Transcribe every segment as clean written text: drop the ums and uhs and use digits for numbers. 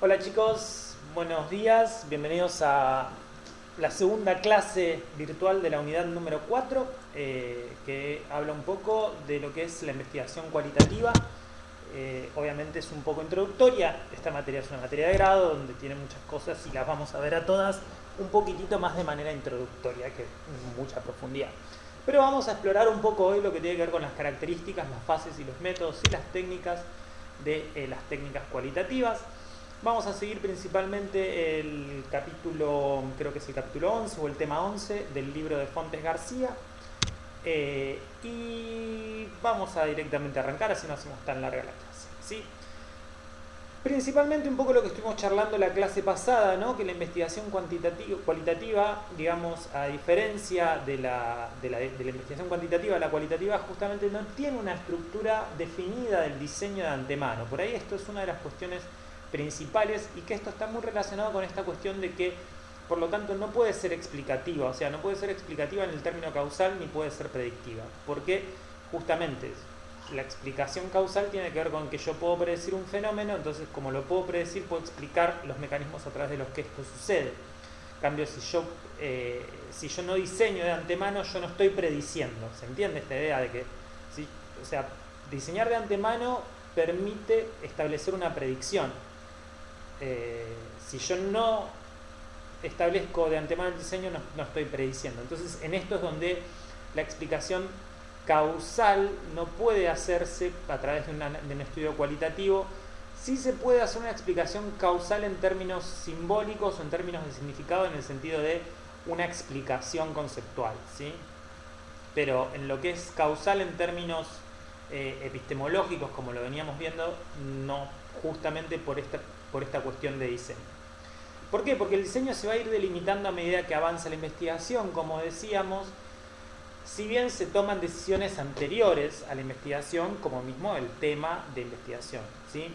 Hola chicos, buenos días, bienvenidos a la segunda clase virtual de la unidad número 4, que habla un poco de lo que es la investigación cualitativa. Obviamente es un poco introductoria, esta materia es una materia de grado donde tiene muchas cosas y las vamos a ver a todas un poquitito más de manera introductoria que en mucha profundidad. Pero vamos a explorar un poco hoy lo que tiene que ver con las características, las fases y los métodos y las técnicas de las técnicas cualitativas. Vamos a seguir principalmente el capítulo, creo que es el capítulo 11 o el tema 11 del libro de Fontes García. Y vamos a directamente arrancar, así no hacemos tan larga la clase, ¿sí? Principalmente un poco lo que estuvimos charlando la clase pasada, ¿no? Que la investigación cualitativa, digamos, a diferencia de la investigación cuantitativa, la cualitativa justamente no tiene una estructura definida del diseño de antemano. Por ahí esto es una de las cuestiones principales y que esto está muy relacionado con esta cuestión de que, por lo tanto, no puede ser explicativa, o sea, no puede ser explicativa en el término causal ni puede ser predictiva, porque justamente la explicación causal tiene que ver con que yo puedo predecir un fenómeno, entonces como lo puedo predecir puedo explicar los mecanismos a través de los que esto sucede. En cambio, si yo no diseño de antemano, yo no estoy prediciendo. ¿Se entiende esta idea de que, ¿sí? O sea, diseñar de antemano permite establecer una predicción? Si yo no establezco de antemano el diseño, no estoy prediciendo. Entonces, en esto es donde la explicación causal no puede hacerse a través de un estudio cualitativo. Sí se puede hacer una explicación causal en términos simbólicos o en términos de significado, en el sentido de una explicación conceptual, ¿sí? Pero en lo que es causal en términos epistemológicos, como lo veníamos viendo, no, justamente por esta cuestión de diseño. ¿Por qué? Porque el diseño se va a ir delimitando a medida que avanza la investigación, como decíamos, si bien se toman decisiones anteriores a la investigación, como mismo el tema de investigación, ¿sí?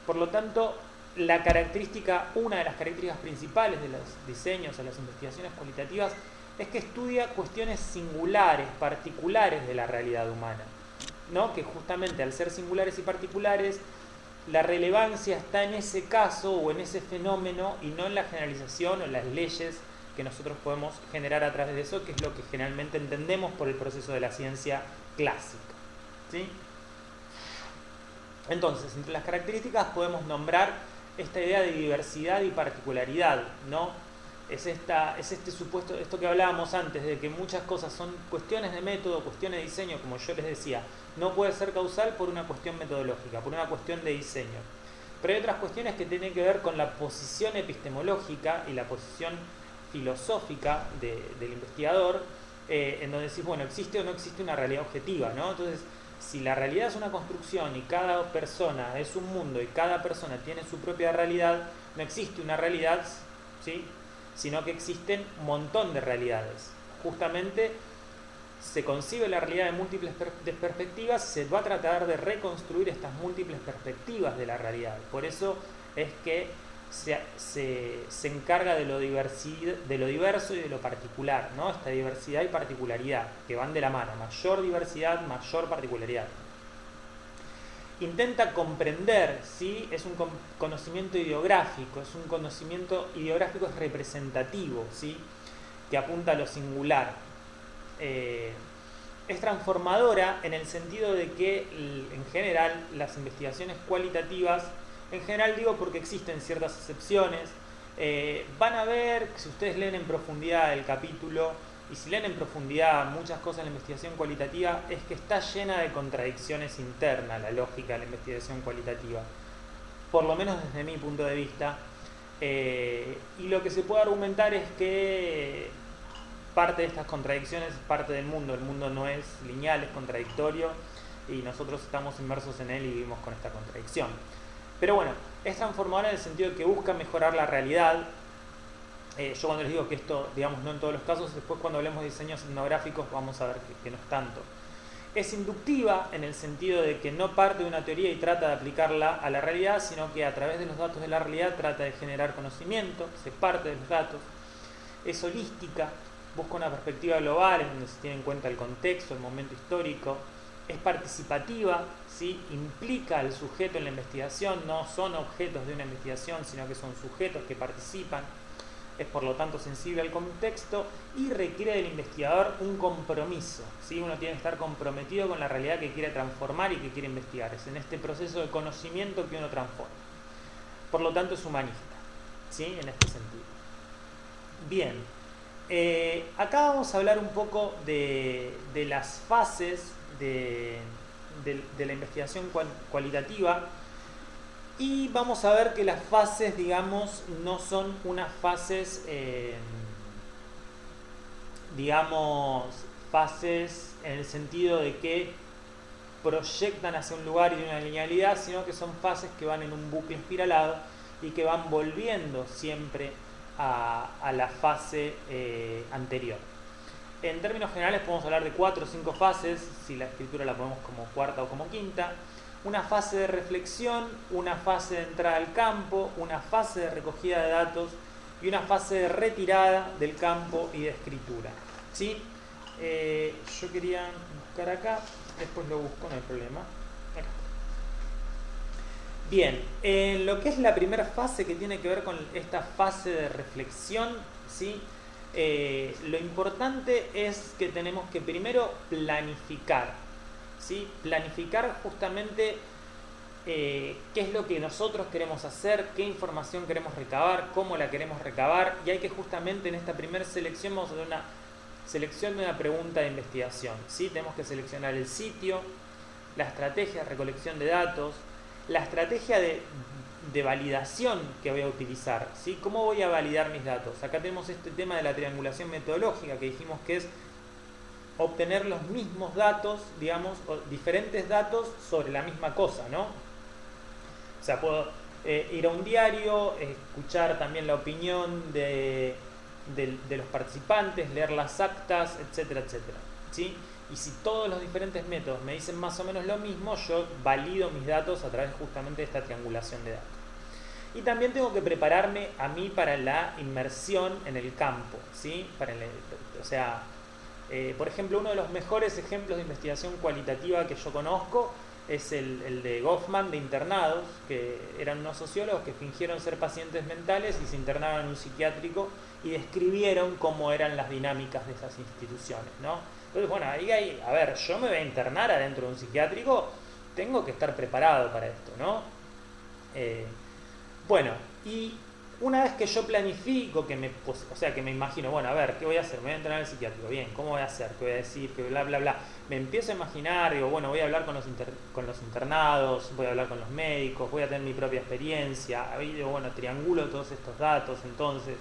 Por lo tanto, una de las características principales de los diseños o las investigaciones cualitativas es que estudia cuestiones singulares, particulares de la realidad humana, ¿no? Que justamente al ser singulares y particulares, la relevancia está en ese caso o en ese fenómeno y no en la generalización o las leyes que nosotros podemos generar a través de eso, que es lo que generalmente entendemos por el proceso de la ciencia clásica, ¿sí? Entonces, entre las características podemos nombrar esta idea de diversidad y particularidad, ¿no? Es este supuesto, esto que hablábamos antes, de que muchas cosas son cuestiones de método, cuestiones de diseño, como yo les decía, no puede ser causal por una cuestión metodológica, por una cuestión de diseño. Pero hay otras cuestiones que tienen que ver con la posición epistemológica y la posición filosófica del investigador, en donde decís, bueno, ¿existe o no existe una realidad objetiva, ¿no? Entonces, si la realidad es una construcción y cada persona es un mundo y cada persona tiene su propia realidad, no existe una realidad, ¿sí? Sino que existen un montón de realidades. Justamente se concibe la realidad de múltiples perspectivas, se va a tratar de reconstruir estas múltiples perspectivas de la realidad. Por eso es que se encarga de lo diverso y de lo particular, ¿no? Esta diversidad y particularidad que van de la mano, mayor diversidad, mayor particularidad. Intenta comprender, ¿sí? Es un conocimiento ideográfico, es representativo, ¿sí? Que apunta a lo singular. Es transformadora en el sentido de que, en general, las investigaciones cualitativas, en general digo porque existen ciertas excepciones, van a ver, si ustedes leen en profundidad el capítulo, y si leen en profundidad muchas cosas en la investigación cualitativa, es que está llena de contradicciones internas la lógica de la investigación cualitativa, por lo menos desde mi punto de vista. Y lo que se puede argumentar es que parte de estas contradicciones es parte del mundo. El mundo no es lineal, es contradictorio, y nosotros estamos inmersos en él y vivimos con esta contradicción. Pero bueno, es transformadora en el sentido de que busca mejorar la realidad. Yo cuando les digo que esto, digamos, no en todos los casos, después cuando hablemos de diseños etnográficos vamos a ver que no es tanto. Es inductiva en el sentido de que no parte de una teoría y trata de aplicarla a la realidad, sino que a través de los datos de la realidad trata de generar conocimiento, se parte de los datos. Es holística, busca una perspectiva global en donde se tiene en cuenta el contexto, el momento histórico, es participativa, ¿sí? Implica al sujeto en la investigación, no son objetos de una investigación, sino que son sujetos que participan, es por lo tanto sensible al contexto y requiere del investigador un compromiso, ¿sí? Uno tiene que estar comprometido con la realidad que quiere transformar y que quiere investigar, es en este proceso de conocimiento que uno transforma, por lo tanto es humanista, ¿sí? En este sentido. Bien, acá vamos a hablar un poco de las fases de la investigación cualitativa y vamos a ver que las fases, digamos, no son unas fases, digamos, fases en el sentido de que proyectan hacia un lugar y de una linealidad, sino que son fases que van en un bucle espiralado y que van volviendo siempre a la fase anterior. En términos generales podemos hablar de 4 o 5 fases, si la escritura la ponemos como cuarta o como quinta. Una fase de reflexión, una fase de entrada al campo, una fase de recogida de datos y una fase de retirada del campo y de escritura, ¿sí? Yo quería buscar acá, después lo busco, no hay problema. Acá. Bien, en lo que es la primera fase que tiene que ver con esta fase de reflexión, ¿sí? Lo importante es que tenemos que primero planificar, ¿sí? Planificar justamente qué es lo que nosotros queremos hacer, qué información queremos recabar, cómo la queremos recabar, y hay que justamente en esta primera selección vamos a hacer una selección de una pregunta de investigación, ¿sí? Tenemos que seleccionar el sitio, la estrategia de recolección de datos, la estrategia de validación que voy a utilizar, ¿sí? ¿Cómo voy a validar mis datos? Acá tenemos este tema de la triangulación metodológica que dijimos que es obtener los mismos datos, digamos, o diferentes datos sobre la misma cosa, ¿no? O sea, puedo ir a un diario, escuchar también la opinión de los participantes, leer las actas, etcétera, etcétera, ¿sí? Y si todos los diferentes métodos me dicen más o menos lo mismo, yo valido mis datos a través justamente de esta triangulación de datos. Y también tengo que prepararme a mí para la inmersión en el campo, ¿sí? O sea, por ejemplo, uno de los mejores ejemplos de investigación cualitativa que yo conozco es el de Goffman, de internados, que eran unos sociólogos que fingieron ser pacientes mentales y se internaban en un psiquiátrico y describieron cómo eran las dinámicas de esas instituciones, ¿no? Entonces, bueno, ahí, a ver, yo me voy a internar adentro de un psiquiátrico, tengo que estar preparado para esto, ¿no? Bueno, y una vez que yo planifico, que me imagino, bueno, a ver, ¿qué voy a hacer? Me voy a entrenar al psiquiátrico, bien, ¿cómo voy a hacer? ¿Qué voy a decir? ¿Qué bla, bla, bla? Me empiezo a imaginar, digo, bueno, voy a hablar con los internados, voy a hablar con los médicos, voy a tener mi propia experiencia, ahí digo, bueno, triangulo todos estos datos, entonces,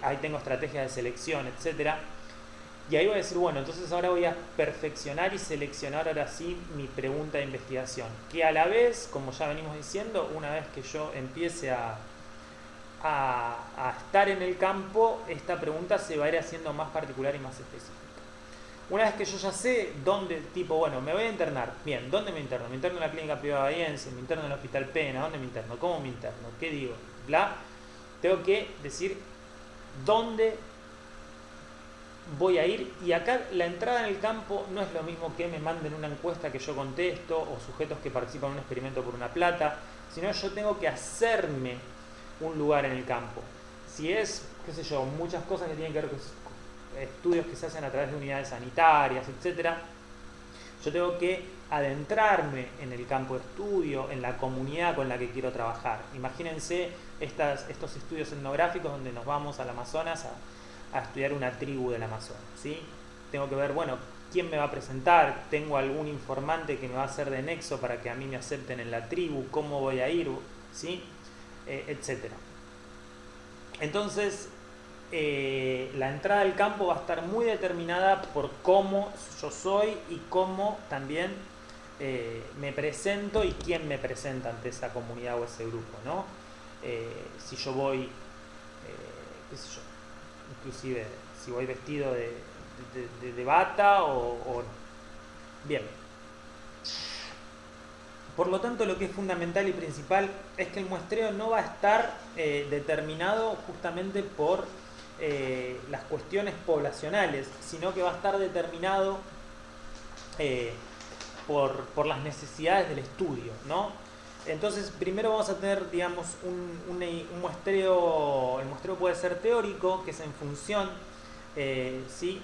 ahí tengo estrategias de selección, etcétera. Y ahí voy a decir, bueno, entonces ahora voy a perfeccionar y seleccionar ahora sí mi pregunta de investigación, que a la vez, como ya venimos diciendo, una vez que yo empiece a estar en el campo, esta pregunta se va a ir haciendo más particular y más específica. Una vez que yo ya sé dónde, tipo, bueno, me voy a internar, bien, ¿dónde me interno? ¿Me interno en la clínica privada bahiense? ¿Me interno en el hospital Pena? ¿Dónde me interno? ¿Cómo me interno? ¿Qué digo? Bla. Tengo que decir dónde voy a ir, y acá la entrada en el campo no es lo mismo que me manden una encuesta que yo contesto o sujetos que participan en un experimento por una plata, sino yo tengo que hacerme un lugar en el campo. Si es, qué sé yo, muchas cosas que tienen que ver con estudios que se hacen a través de unidades sanitarias, etcétera, yo tengo que adentrarme en el campo de estudio, en la comunidad con la que quiero trabajar. Imagínense estos estudios etnográficos donde nos vamos al Amazonas a estudiar una tribu del Amazonas, ¿sí? Tengo que ver, bueno, quién me va a presentar, tengo algún informante que me va a hacer de nexo para que a mí me acepten en la tribu, cómo voy a ir, ¿sí? Etcétera. Entonces, la entrada al campo va a estar muy determinada por cómo yo soy y cómo también me presento y quién me presenta ante esa comunidad o ese grupo, ¿no? Si yo voy, qué sé yo, inclusive si voy vestido de bata o no. Bien. Por lo tanto, lo que es fundamental y principal es que el muestreo no va a estar determinado justamente por las cuestiones poblacionales, sino que va a estar determinado por las necesidades del estudio, ¿no? Entonces, primero vamos a tener, digamos, un muestreo. El muestreo puede ser teórico, que es en función, ¿sí?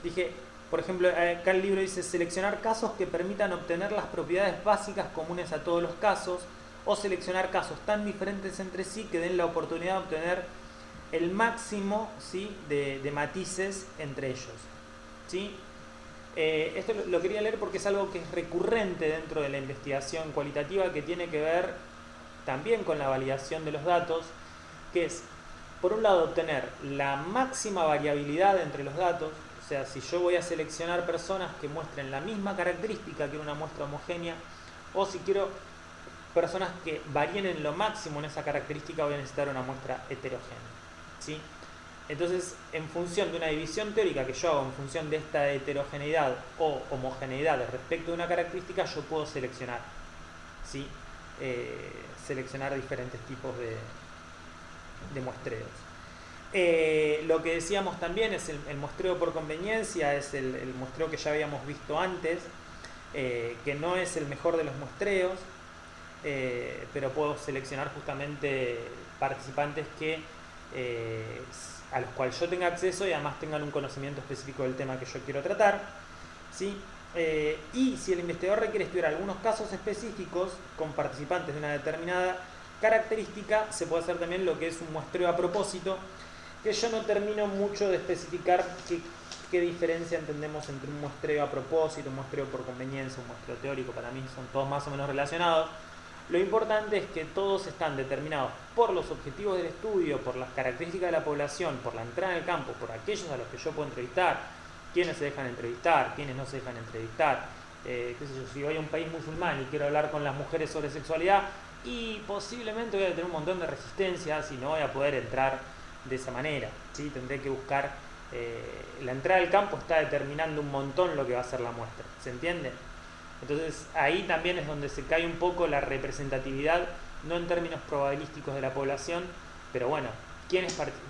Dije, por ejemplo, acá el libro dice seleccionar casos que permitan obtener las propiedades básicas comunes a todos los casos, o seleccionar casos tan diferentes entre sí que den la oportunidad de obtener el máximo, ¿sí?, de matices entre ellos, ¿sí? Esto lo quería leer porque es algo que es recurrente dentro de la investigación cualitativa, que tiene que ver también con la validación de los datos, que es, por un lado, obtener la máxima variabilidad entre los datos. O sea, si yo voy a seleccionar personas que muestren la misma característica, quiero una muestra homogénea, o si quiero personas que varíen en lo máximo en esa característica, voy a necesitar una muestra heterogénea, ¿sí? Entonces, en función de una división teórica que yo hago en función de esta heterogeneidad o homogeneidad respecto de una característica, yo puedo seleccionar, ¿sí? Seleccionar diferentes tipos de muestreos. Lo que decíamos también es el muestreo por conveniencia, es el muestreo que ya habíamos visto antes, que no es el mejor de los muestreos, pero puedo seleccionar justamente participantes que a los cuales yo tenga acceso y además tengan un conocimiento específico del tema que yo quiero tratar, ¿sí? Y si el investigador requiere estudiar algunos casos específicos con participantes de una determinada característica, se puede hacer también lo que es un muestreo a propósito, que yo no termino mucho de especificar qué diferencia entendemos entre un muestreo a propósito, un muestreo por conveniencia, un muestreo teórico. Para mí son todos más o menos relacionados. Lo importante es que todos están determinados por los objetivos del estudio, por las características de la población, por la entrada en el campo, por aquellos a los que yo puedo entrevistar, quiénes se dejan entrevistar, quiénes no se dejan entrevistar. Qué sé yo, si voy a un país musulmán y quiero hablar con las mujeres sobre sexualidad, y posiblemente voy a tener un montón de resistencias y no voy a poder entrar de esa manera, ¿sí? Tendré que buscar, la entrada al campo está determinando un montón lo que va a ser la muestra, ¿se entiende? Entonces ahí también es donde se cae un poco la representatividad, no en términos probabilísticos de la población, pero bueno,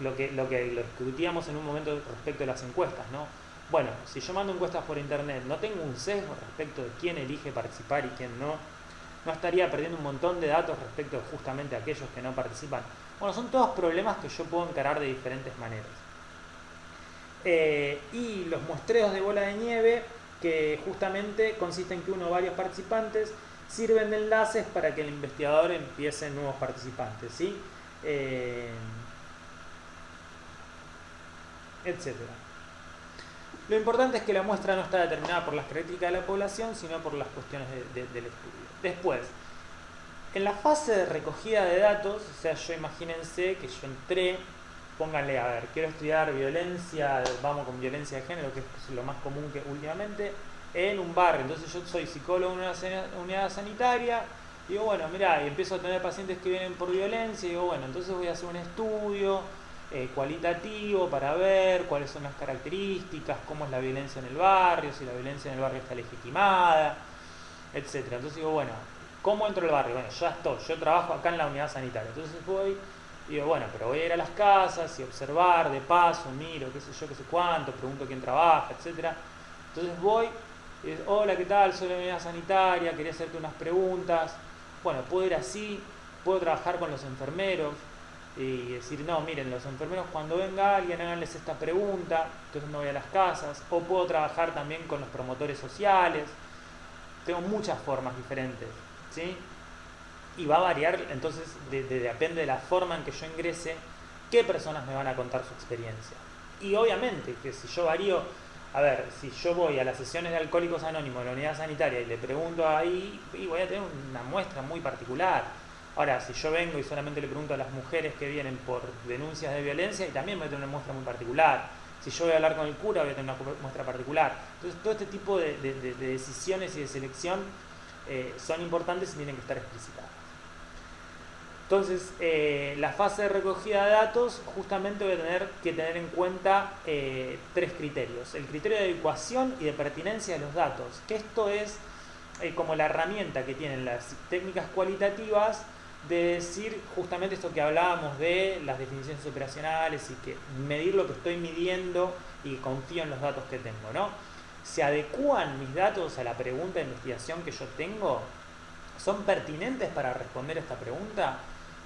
lo que discutíamos en un momento respecto de las encuestas, ¿no? Bueno, si yo mando encuestas por internet, no tengo un sesgo respecto de quién elige participar y quién no estaría perdiendo un montón de datos respecto justamente a aquellos que no participan. Bueno, son todos problemas que yo puedo encarar de diferentes maneras. Y los muestreos de bola de nieve, que justamente consisten en que uno o varios participantes sirven de enlaces para que el investigador empiece nuevos participantes, ¿sí? Etcétera. Lo importante es que la muestra no está determinada por las características de la población, sino por las cuestiones del estudio. Después, en la fase de recogida de datos, o sea, yo imagínense que yo entré, pónganle, a ver, quiero estudiar violencia, vamos con violencia de género, que es lo más común que últimamente, en un barrio. Entonces yo soy psicólogo en una unidad sanitaria, y digo, bueno, mirá, y empiezo a tener pacientes que vienen por violencia, y digo, bueno, entonces voy a hacer un estudio cualitativo para ver cuáles son las características, cómo es la violencia en el barrio, si la violencia en el barrio está legitimada, etcétera. Entonces digo, bueno, ¿cómo entro al barrio? Bueno, ya estoy, yo trabajo acá en la unidad sanitaria, entonces voy y digo, bueno, pero voy a ir a las casas y observar de paso, miro, qué sé yo, qué sé cuánto, pregunto quién trabaja, etcétera. Entonces voy y digo, hola, ¿qué tal? Soy de la unidad sanitaria, quería hacerte unas preguntas. Bueno, puedo ir así, puedo trabajar con los enfermeros y decir, no, miren, los enfermeros cuando venga alguien, háganles esta pregunta, entonces me voy a las casas. O puedo trabajar también con los promotores sociales. Tengo muchas formas diferentes, ¿sí? Y va a variar, entonces, depende de la forma en que yo ingrese, qué personas me van a contar su experiencia. Y obviamente que si yo varío, a ver, si yo voy a las sesiones de Alcohólicos Anónimos de la unidad sanitaria y le pregunto ahí, y voy a tener una muestra muy particular. Ahora, si yo vengo y solamente le pregunto a las mujeres que vienen por denuncias de violencia, y también voy a tener una muestra muy particular. Si yo voy a hablar con el cura, voy a tener una muestra particular. Entonces, todo este tipo de decisiones y de selección son importantes y tienen que estar explicitadas. Entonces, la fase de recogida de datos, justamente voy a tener que tener en cuenta tres criterios. El criterio de adecuación y de pertinencia de los datos, que esto es como la herramienta que tienen las técnicas cualitativas de decir justamente esto que hablábamos de las definiciones operacionales y que medir lo que estoy midiendo y confío en los datos que tengo, ¿no? ¿Se adecúan mis datos a la pregunta de investigación que yo tengo? ¿Son pertinentes para responder esta pregunta?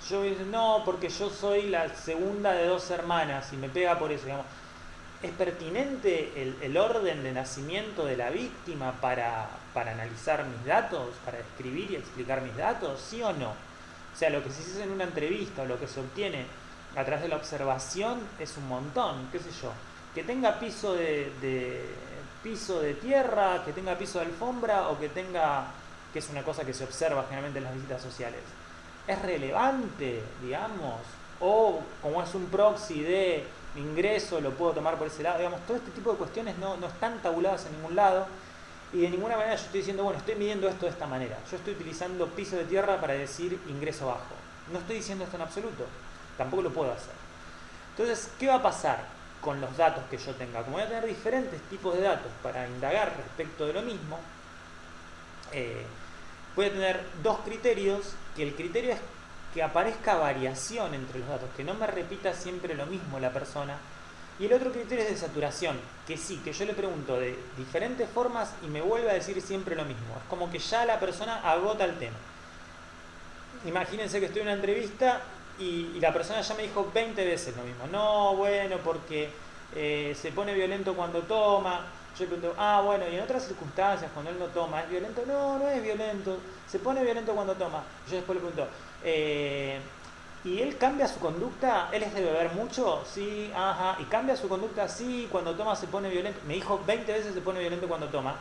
Yo digo, no, porque yo soy la segunda de 2 hermanas y me pega por eso, digamos. ¿Es pertinente el orden de nacimiento de la víctima para analizar mis datos, para describir y explicar mis datos? ¿Sí o no? O sea, lo que se dice en una entrevista o lo que se obtiene a través de la observación es un montón, qué sé yo. Que tenga piso de tierra, que tenga piso de alfombra o que tenga, que es una cosa que se observa generalmente en las visitas sociales. ¿Es relevante, digamos? O como es un proxy de ingreso, lo puedo tomar por ese lado, digamos, todo este tipo de cuestiones no están tabuladas en ningún lado y de ninguna manera yo estoy diciendo, bueno, estoy midiendo esto de esta manera, yo estoy utilizando piso de tierra para decir ingreso bajo, no estoy diciendo esto en absoluto, tampoco lo puedo hacer. Entonces, ¿qué va a pasar con los datos que yo tenga? Como voy a tener diferentes tipos de datos para indagar respecto de lo mismo, voy a tener 2 criterios, que el criterio es que aparezca variación entre los datos, que no me repita siempre lo mismo la persona. Y el otro criterio es de saturación, que sí, que yo le pregunto de diferentes formas y me vuelve a decir siempre lo mismo. Es como que ya la persona agota el tema. Imagínense que estoy en una entrevista y la persona ya me dijo 20 veces lo mismo. No, bueno, porque se pone violento cuando toma. Yo le pregunto, bueno, y en otras circunstancias, cuando él no toma, ¿es violento? No, no es violento. Se pone violento cuando toma. Yo después le pregunto, ¿y él cambia su conducta? ¿Él es de beber mucho? Sí, ajá. ¿Y cambia su conducta? Sí, cuando toma se pone violento. Me dijo 20 veces se pone violento cuando toma.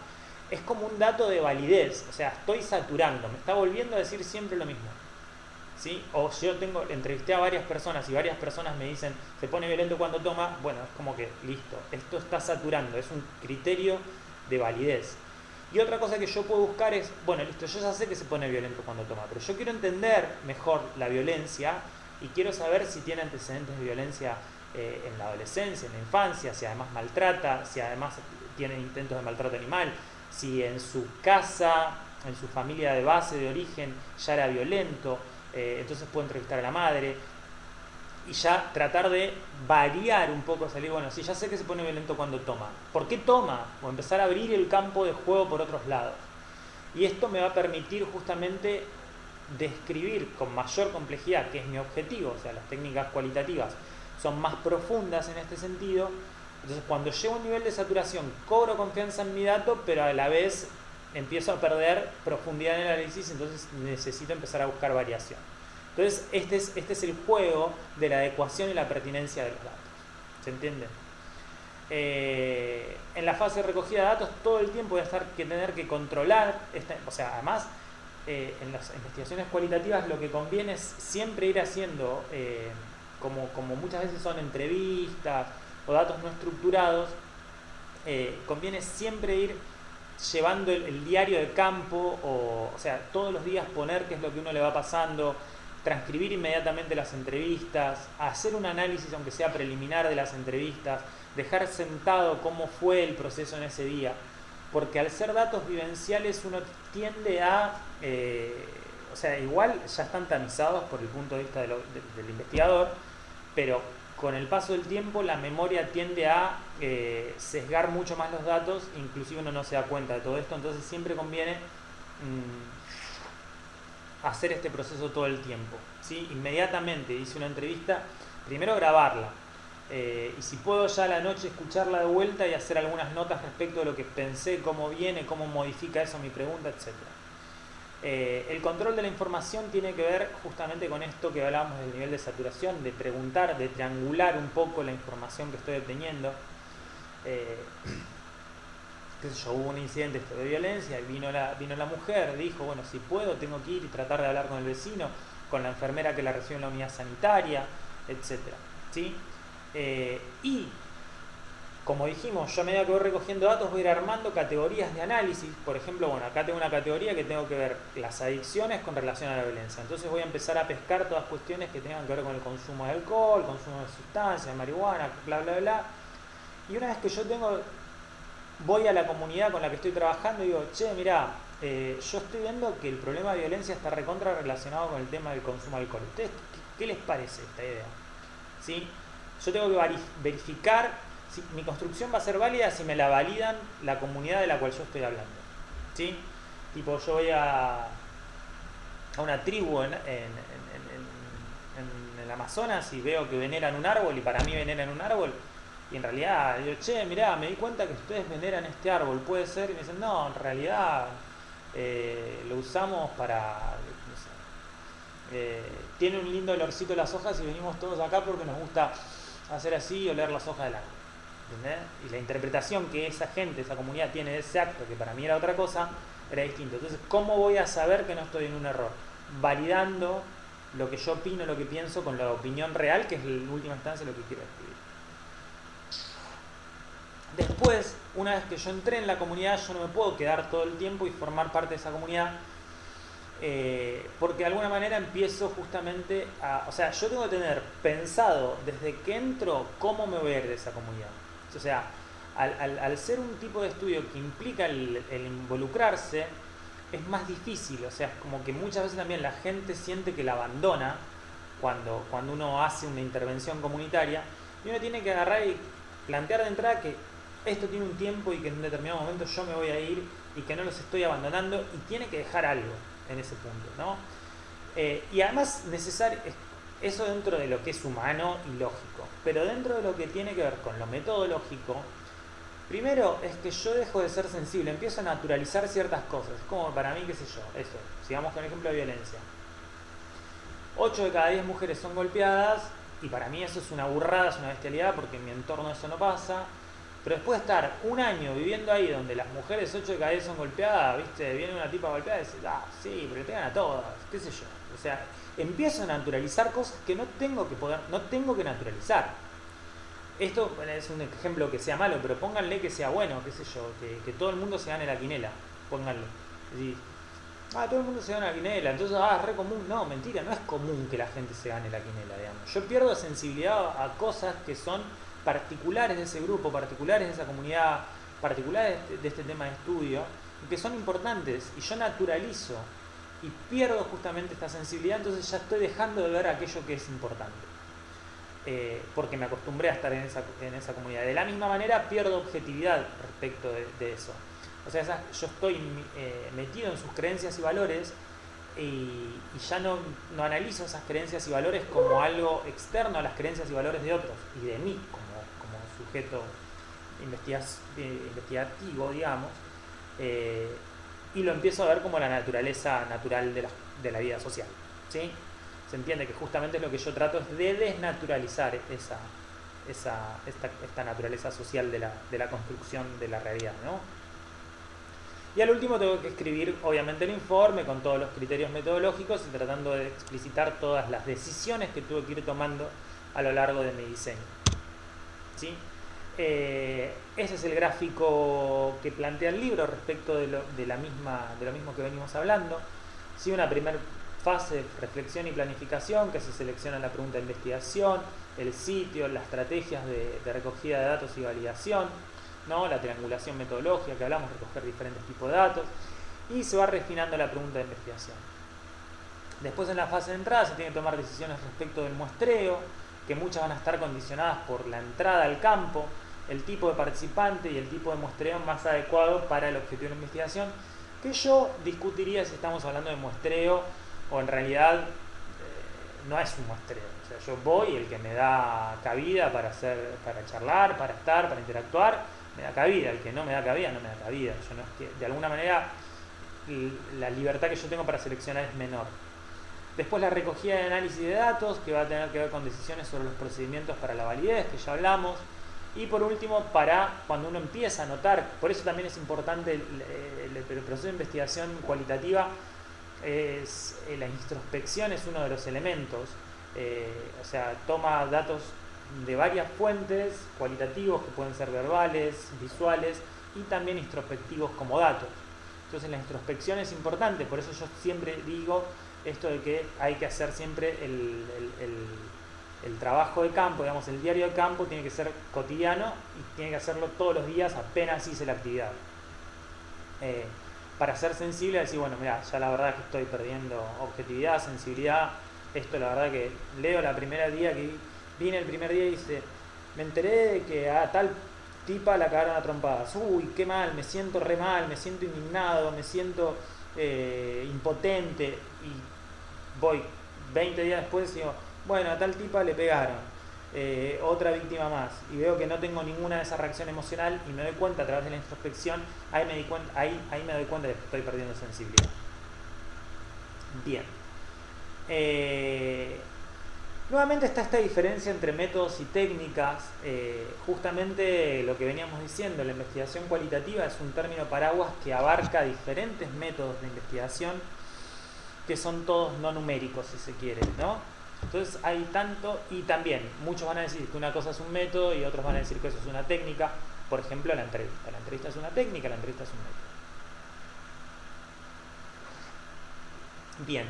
Es como un dato de validez. O sea, estoy saturando. Me está volviendo a decir siempre lo mismo. ¿Sí? O yo entrevisté a varias personas y varias personas me dicen se pone violento cuando toma, bueno, es como que listo, esto está saturando, es un criterio de validez. Y otra cosa que yo puedo buscar es, bueno, listo, yo ya sé que se pone violento cuando toma, pero yo quiero entender mejor la violencia y quiero saber si tiene antecedentes de violencia en la adolescencia, en la infancia, si además maltrata, si además tiene intentos de maltrato animal, si en su casa, en su familia de base, de origen, ya era violento. Entonces puedo entrevistar a la madre y ya tratar de variar un poco, salir, bueno, sí, ya sé que se pone violento cuando toma. ¿Por qué toma? O empezar a abrir el campo de juego por otros lados. Y esto me va a permitir justamente describir con mayor complejidad, que es mi objetivo, o sea, las técnicas cualitativas son más profundas en este sentido. Entonces, cuando llego a un nivel de saturación, cobro confianza en mi dato, pero a la vez empiezo a perder profundidad en el análisis, entonces necesito empezar a buscar variación. Entonces, este es el juego de la adecuación y la pertinencia de los datos. ¿Se entiende? En la fase de recogida de datos, todo el tiempo voy a tener que controlar, o sea, además, en las investigaciones cualitativas lo que conviene es siempre ir haciendo, como muchas veces son entrevistas o datos no estructurados, conviene siempre ir llevando el diario de campo, o sea, todos los días poner qué es lo que uno le va pasando, transcribir inmediatamente las entrevistas, hacer un análisis aunque sea preliminar de las entrevistas, dejar sentado cómo fue el proceso en ese día, porque al ser datos vivenciales uno tiende a, o sea, igual ya están tamizados por el punto de vista del investigador, pero con el paso del tiempo la memoria tiende a sesgar mucho más los datos, inclusive uno no se da cuenta de todo esto, entonces siempre conviene hacer este proceso todo el tiempo, ¿sí? Inmediatamente hice una entrevista, primero grabarla, y si puedo ya a la noche escucharla de vuelta y hacer algunas notas respecto de lo que pensé, cómo viene, cómo modifica eso mi pregunta, etc. El control de la información tiene que ver justamente con esto que hablábamos del nivel de saturación, de preguntar, de triangular un poco la información que estoy obteniendo. Qué sé yo, hubo un incidente de violencia y vino la mujer, dijo, bueno, si puedo tengo que ir y tratar de hablar con el vecino, con la enfermera que la recibe en la unidad sanitaria, etc. ¿Sí? Y como dijimos, yo a medida que voy recogiendo datos voy a ir armando categorías de análisis. Por ejemplo, bueno, acá tengo una categoría que tengo que ver las adicciones con relación a la violencia. Entonces voy a empezar a pescar todas cuestiones que tengan que ver con el consumo de alcohol, consumo de sustancias, de marihuana, bla, bla, bla. Y una vez que yo voy a la comunidad con la que estoy trabajando y digo, che, mirá, yo estoy viendo que el problema de violencia está recontra relacionado con el tema del consumo de alcohol. ¿Ustedes qué les parece esta idea? ¿Sí? Yo tengo que verificar mi construcción va a ser válida si me la validan la comunidad de la cual yo estoy hablando. ¿Sí? Tipo, yo voy a una tribu en el Amazonas y veo que veneran un árbol y para mí veneran un árbol y en realidad digo, che, mirá, me di cuenta que ustedes veneran este árbol, puede ser, y me dicen, no, en realidad lo usamos para, no sé, tiene un lindo olorcito las hojas y venimos todos acá porque nos gusta hacer así y oler las hojas del árbol. ¿Entendés? Y la interpretación que esa gente, esa comunidad tiene de ese acto, que para mí era otra cosa, era distinto. Entonces, ¿cómo voy a saber que no estoy en un error? Validando lo que yo opino, lo que pienso con la opinión real, que es en última instancia lo que quiero escribir. Después, una vez que yo entré en la comunidad, yo no me puedo quedar todo el tiempo y formar parte de esa comunidad, porque de alguna manera empiezo justamente a... O sea, yo tengo que tener pensado desde que entro cómo me voy a ir de esa comunidad. O sea, al ser un tipo de estudio que implica el involucrarse, es más difícil. O sea, es como que muchas veces también la gente siente que la abandona cuando uno hace una intervención comunitaria, y uno tiene que agarrar y plantear de entrada que esto tiene un tiempo y que en un determinado momento yo me voy a ir y que no los estoy abandonando y tiene que dejar algo en ese punto, ¿no? Y además necesario eso dentro de lo que es humano y lógico, pero dentro de lo que tiene que ver con lo metodológico, primero es que yo dejo de ser sensible, empiezo a naturalizar ciertas cosas, como para mí, qué sé yo, eso, sigamos con el ejemplo de violencia. 8 de cada 10 mujeres son golpeadas y para mí eso es una burrada, es una bestialidad porque en mi entorno eso no pasa. Pero después de estar un año viviendo ahí donde las mujeres 8 de cada 10 son golpeadas, ¿viste? Viene una tipa golpeada y dice, sí, pero le pegan a todas, qué sé yo. O sea, empiezo a naturalizar cosas que no tengo que naturalizar. Esto es un ejemplo que sea malo, pero pónganle que sea bueno, qué sé yo, que todo el mundo se gane la quinela, pónganle. Es decir, todo el mundo se gana la quinela, entonces, es re común. No, mentira, no es común que la gente se gane la quinela, digamos. Yo pierdo sensibilidad a cosas que son particulares de ese grupo, particulares de esa comunidad, particulares de este tema de estudio, que son importantes, y yo naturalizo y pierdo justamente esta sensibilidad, entonces ya estoy dejando de ver aquello que es importante, porque me acostumbré a estar en esa comunidad. De la misma manera pierdo objetividad respecto de eso. O sea, yo estoy metido en sus creencias y valores y ya no analizo esas creencias y valores como algo externo a las creencias y valores de otros y de mí como sujeto investigativo, digamos, y lo empiezo a ver como la naturaleza natural de la vida social, ¿sí? Se entiende que justamente lo que yo trato es de desnaturalizar esta naturaleza social de la construcción de la realidad, ¿no? Y al último tengo que escribir obviamente el informe con todos los criterios metodológicos y tratando de explicitar todas las decisiones que tuve que ir tomando a lo largo de mi diseño, ¿sí? Ese es el gráfico que plantea el libro respecto de lo mismo que venimos hablando. ¿Sí? Una primera fase de reflexión y planificación, que se selecciona la pregunta de investigación, el sitio, las estrategias de recogida de datos y validación, ¿no? La triangulación metodológica, que hablamos de recoger diferentes tipos de datos, y se va refinando la pregunta de investigación. Después, en la fase de entrada, se tienen que tomar decisiones respecto del muestreo, que muchas van a estar condicionadas por la entrada al campo, el tipo de participante y el tipo de muestreo más adecuado para el objetivo de la investigación, que yo discutiría si estamos hablando de muestreo o en realidad no es un muestreo. O sea, yo voy, el que me da cabida para charlar, para estar, para interactuar, me da cabida. El que no me da cabida, no me da cabida. Yo no es que, de alguna manera, la libertad que yo tengo para seleccionar es menor. Después la recogida y análisis de datos, que va a tener que ver con decisiones sobre los procedimientos para la validez, que ya hablamos. Y por último, para cuando uno empieza a notar, por eso también es importante el proceso de investigación cualitativa, la introspección es uno de los elementos. O sea, toma datos de varias fuentes, cualitativos, que pueden ser verbales, visuales, y también introspectivos como datos. Entonces la introspección es importante, por eso yo siempre digo esto de que hay que hacer siempre el trabajo de campo, digamos, el diario de campo tiene que ser cotidiano y tiene que hacerlo todos los días apenas hice la actividad. Para ser sensible, decir, bueno, mira, ya la verdad que estoy perdiendo objetividad, sensibilidad. Esto la verdad que leo la primera día que vine el primer día y dice, me enteré de que a tal tipa la cagaron a trompadas. Uy, qué mal, me siento re mal, me siento indignado, me siento impotente. Y voy 20 días después y digo, bueno, a tal tipa le pegaron. Otra víctima más. Y veo que no tengo ninguna de esa reacción emocional y me doy cuenta a través de la introspección, ahí me doy cuenta de que estoy perdiendo sensibilidad. Bien. Nuevamente está esta diferencia entre métodos y técnicas. Justamente lo que veníamos diciendo, la investigación cualitativa es un término paraguas que abarca diferentes métodos de investigación que son todos no numéricos, si se quiere, ¿no? Entonces hay tanto, y también muchos van a decir que una cosa es un método y otros van a decir que eso es una técnica. Por ejemplo, la entrevista. La entrevista es una técnica, la entrevista es un método. Bien.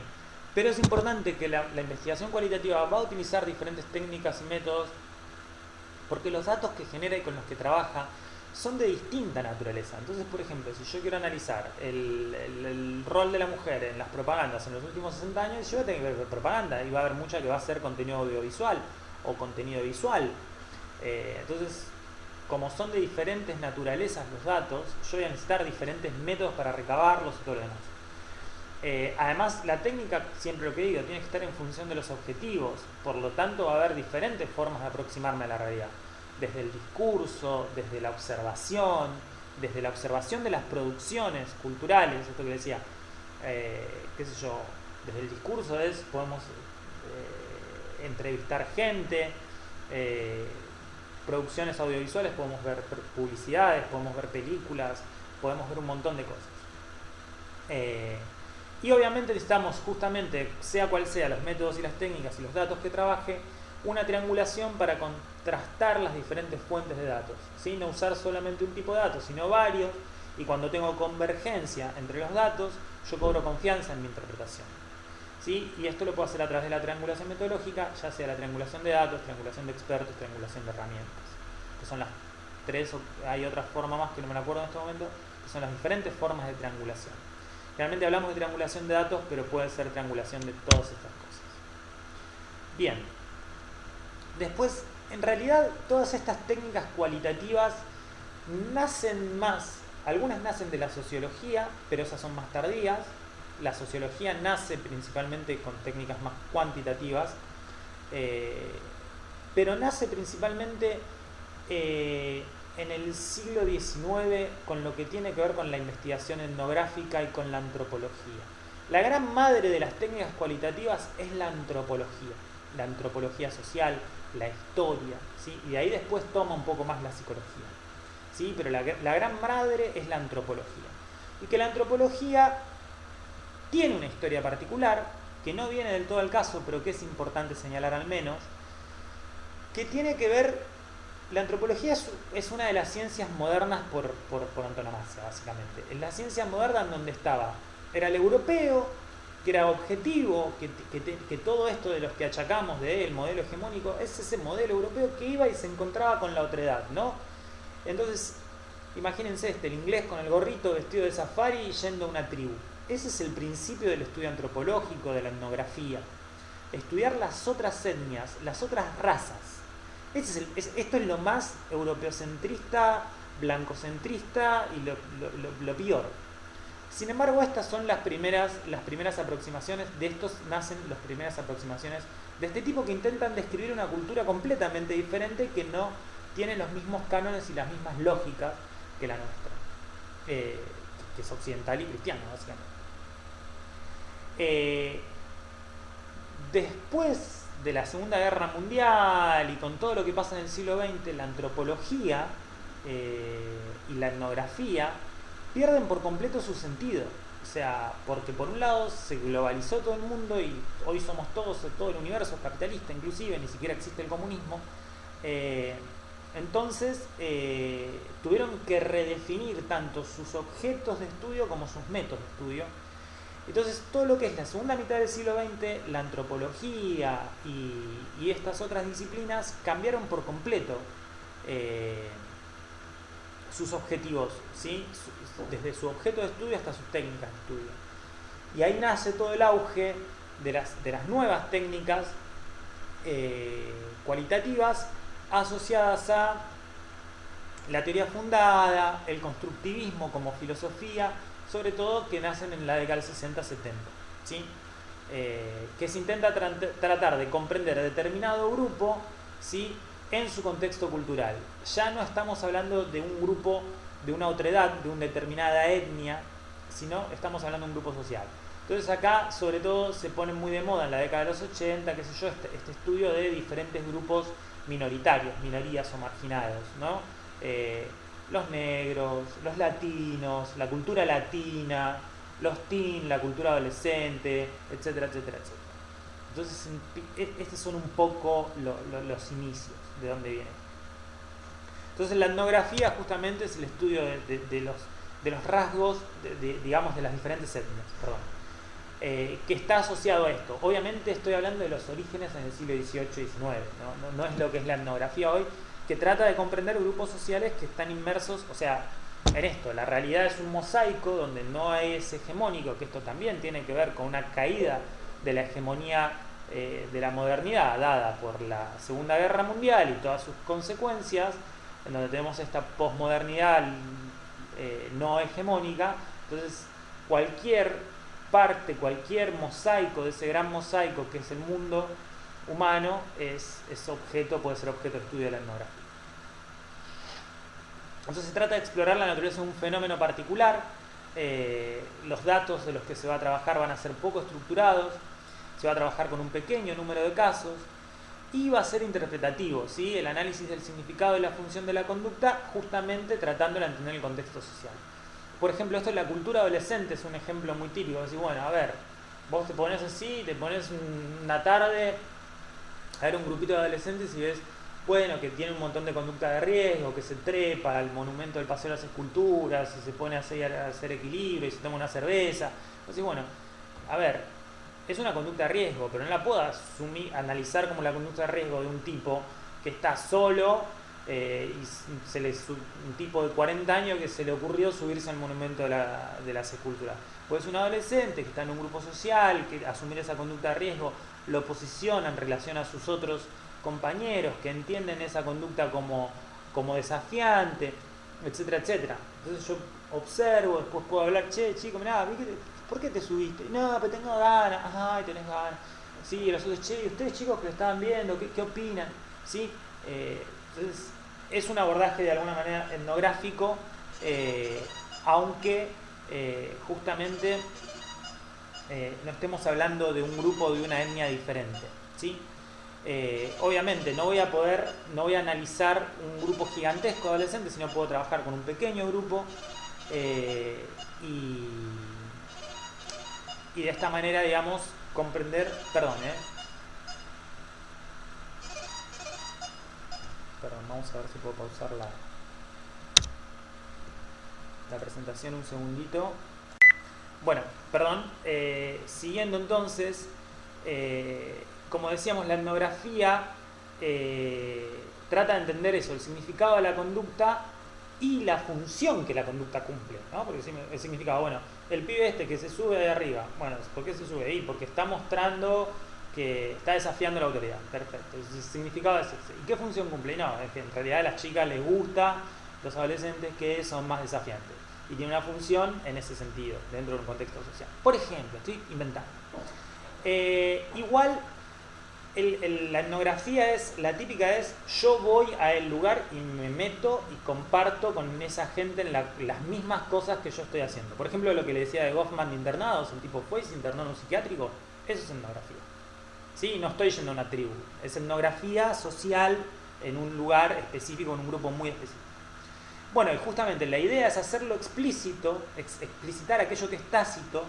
Pero es importante que la investigación cualitativa va a utilizar diferentes técnicas y métodos porque los datos que genera y con los que trabaja son de distinta naturaleza. Entonces, por ejemplo, si yo quiero analizar el rol de la mujer en las propagandas en los últimos 60 años, yo voy a tener que ver propaganda y va a haber mucha que va a ser contenido audiovisual o contenido visual. Entonces, como son de diferentes naturalezas los datos, yo voy a necesitar diferentes métodos para recabarlos y todo lo demás. Además, la técnica, siempre lo que digo, tiene que estar en función de los objetivos. Por lo tanto, va a haber diferentes formas de aproximarme a la realidad. Desde el discurso, desde la observación de las producciones culturales, esto que decía, qué sé yo, desde el discurso podemos entrevistar gente, producciones audiovisuales, podemos ver publicidades, podemos ver películas, podemos ver un montón de cosas. Y obviamente necesitamos justamente, sea cual sea los métodos y las técnicas y los datos que trabaje, una triangulación para contrastar las diferentes fuentes de datos, ¿sí? No usar solamente un tipo de datos, sino varios, y cuando tengo convergencia entre los datos, yo cobro confianza en mi interpretación, ¿sí? Y esto lo puedo hacer a través de la triangulación metodológica, ya sea la triangulación de datos, triangulación de expertos, triangulación de herramientas, que son las tres, hay otra forma más que no me la acuerdo en este momento, que son las diferentes formas de triangulación. Realmente hablamos de triangulación de datos, pero puede ser triangulación de todas estas cosas. Bien. Después, en realidad, todas estas técnicas cualitativas nacen más. Algunas nacen de la sociología, pero esas son más tardías. La sociología nace principalmente con técnicas más cuantitativas, pero nace principalmente en el siglo XIX con lo que tiene que ver con la investigación etnográfica y con la antropología. La gran madre de las técnicas cualitativas es la antropología social, la historia, ¿sí? Y de ahí después toma un poco más la psicología, ¿sí? Pero la gran madre es la antropología. Y que la antropología tiene una historia particular, que no viene del todo al caso, pero que es importante señalar al menos, que tiene que ver. La antropología es una de las ciencias modernas por antonomasia, básicamente. En la ciencia moderna en donde era el europeo, que era objetivo, que todo esto de los que achacamos del modelo hegemónico, es ese modelo europeo que iba y se encontraba con la otredad, ¿no? Entonces, imagínense el inglés con el gorrito vestido de safari yendo a una tribu. Ese es el principio del estudio antropológico, de la etnografía. Estudiar las otras etnias, las otras razas. Esto es lo más europeocentrista, blancocentrista y lo peor. Sin embargo, estas son las primeras aproximaciones, de estos nacen las primeras aproximaciones de este tipo que intentan describir una cultura completamente diferente que no tiene los mismos cánones y las mismas lógicas que la nuestra, que es occidental y cristiana, básicamente. Después de la Segunda Guerra Mundial y con todo lo que pasa en el siglo XX, la antropología y la etnografía pierden por completo su sentido. O sea, porque por un lado se globalizó todo el mundo y hoy somos todo el universo es capitalista, inclusive, ni siquiera existe el comunismo. Entonces tuvieron que redefinir tanto sus objetos de estudio como sus métodos de estudio. Entonces todo lo que es la segunda mitad del siglo XX, la antropología y estas otras disciplinas cambiaron por completo sus objetivos, ¿sí? Desde su objeto de estudio hasta sus técnicas de estudio. Y ahí nace todo el auge de las nuevas técnicas cualitativas asociadas a la teoría fundada, el constructivismo como filosofía, sobre todo que nacen en la década del 60-70, ¿sí? Que se intenta tratar de comprender determinado grupo, ¿sí?, en su contexto cultural. Ya no estamos hablando de un grupo de una otredad, de una determinada etnia, sino estamos hablando de un grupo social. Entonces acá sobre todo se pone muy de moda en la década de los 80, qué sé yo, este estudio de diferentes grupos minoritarios, minorías o marginados, ¿no? Los negros, los latinos, la cultura latina, los teen, la cultura adolescente, etcétera, etcétera, etcétera. Entonces estos son un poco los inicios de dónde viene. Entonces la etnografía justamente es el estudio de los rasgos, digamos, de las diferentes etnias, perdón. Que está asociado a esto. Obviamente estoy hablando de los orígenes en el siglo XVIII y XIX, no es lo que es la etnografía hoy, que trata de comprender grupos sociales que están inmersos, o sea, en esto. La realidad es un mosaico donde no es hegemónico, que esto también tiene que ver con una caída de la hegemonía de la modernidad dada por la Segunda Guerra Mundial y todas sus consecuencias, en donde tenemos esta posmodernidad no hegemónica. Entonces cualquier parte, cualquier mosaico de ese gran mosaico que es el mundo humano puede ser objeto de estudio de la etnografía. Entonces se trata de explorar la naturaleza de un fenómeno particular. Los datos de los que se va a trabajar van a ser poco estructurados, se va a trabajar con un pequeño número de casos y va a ser interpretativo, ¿sí? El análisis del significado y la función de la conducta, justamente tratando de entender el contexto social. Por ejemplo, esto de la cultura adolescente es un ejemplo muy típico. Decir, bueno, a ver, vos te pones así, te pones una tarde a ver un grupito de adolescentes y ves, bueno, que tiene un montón de conducta de riesgo, que se trepa al monumento del Paseo de las Esculturas, y se pone a hacer equilibrio y se toma una cerveza. Entonces, bueno, a ver, es una conducta de riesgo, pero no la puedo analizar como la conducta de riesgo de un tipo que está solo, un tipo de 40 años que se le ocurrió subirse al monumento de las esculturas. Pues es un adolescente que está en un grupo social, que asumir esa conducta de riesgo lo posiciona en relación a sus otros compañeros, que entienden esa conducta como desafiante, etcétera, etcétera. Entonces yo observo, después puedo hablar, che, chico, mirá, ¿por qué te subiste? No, pero tengo ganas. Ay, tenés ganas. Sí, los otros, che, ustedes chicos que lo estaban viendo, ¿qué opinan? ¿Sí? Entonces es un abordaje de alguna manera etnográfico, aunque justamente no estemos hablando de un grupo de una etnia diferente, ¿sí? Obviamente no voy a analizar un grupo gigantesco de adolescentes, sino puedo trabajar con un pequeño grupo y de esta manera, digamos, comprender, perdón, vamos a ver si puedo pausar la presentación un segundito. Bueno, perdón, siguiendo entonces, como decíamos, la etnografía trata de entender eso, el significado de la conducta y la función que la conducta cumple, ¿no? Porque el significado, bueno, el pibe que se sube de arriba, bueno, ¿por qué se sube ahí? Porque está mostrando que está desafiando la autoridad, perfecto, el significado es ese. ¿Y qué función cumple? No, es que en realidad a las chicas les gusta los adolescentes que son más desafiantes y tiene una función en ese sentido, dentro de un contexto social. Por ejemplo, estoy inventando. Igual la etnografía la típica es yo voy a el lugar y me meto y comparto con esa gente en las mismas cosas que yo estoy haciendo. Por ejemplo, lo que le decía de Goffman de internados, el tipo fue y se internó en un psiquiátrico, eso es etnografía. ¿Sí? No estoy yendo a una tribu, es etnografía social en un lugar específico, en un grupo muy específico. Bueno, y justamente la idea es hacerlo explícito, explicitar aquello que es tácito,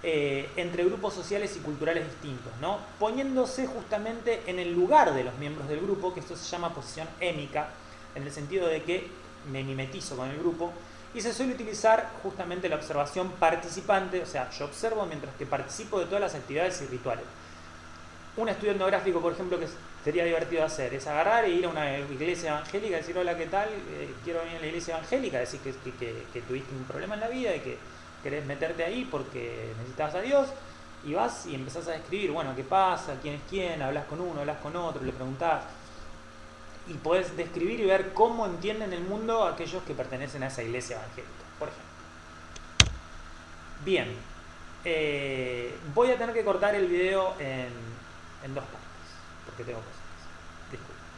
entre grupos sociales y culturales distintos, ¿no? Poniéndose justamente en el lugar de los miembros del grupo, que esto se llama posición émica, en el sentido de que me mimetizo con el grupo, y se suele utilizar justamente la observación participante, o sea, yo observo mientras que participo de todas las actividades y rituales. Un estudio etnográfico, por ejemplo, que sería divertido hacer, es agarrar e ir a una iglesia evangélica y decir, hola, ¿qué tal? Quiero venir a la iglesia evangélica, decir que tuviste un problema en la vida y que querés meterte ahí porque necesitas a Dios, y vas y empezás a describir, bueno, qué pasa, quién es quién, hablas con uno, hablas con otro, le preguntás. y podés describir y ver cómo entienden el mundo aquellos que pertenecen a esa iglesia evangélica, por ejemplo. Bien, voy a tener que cortar el video en dos partes, porque tengo cosas. Disculpen.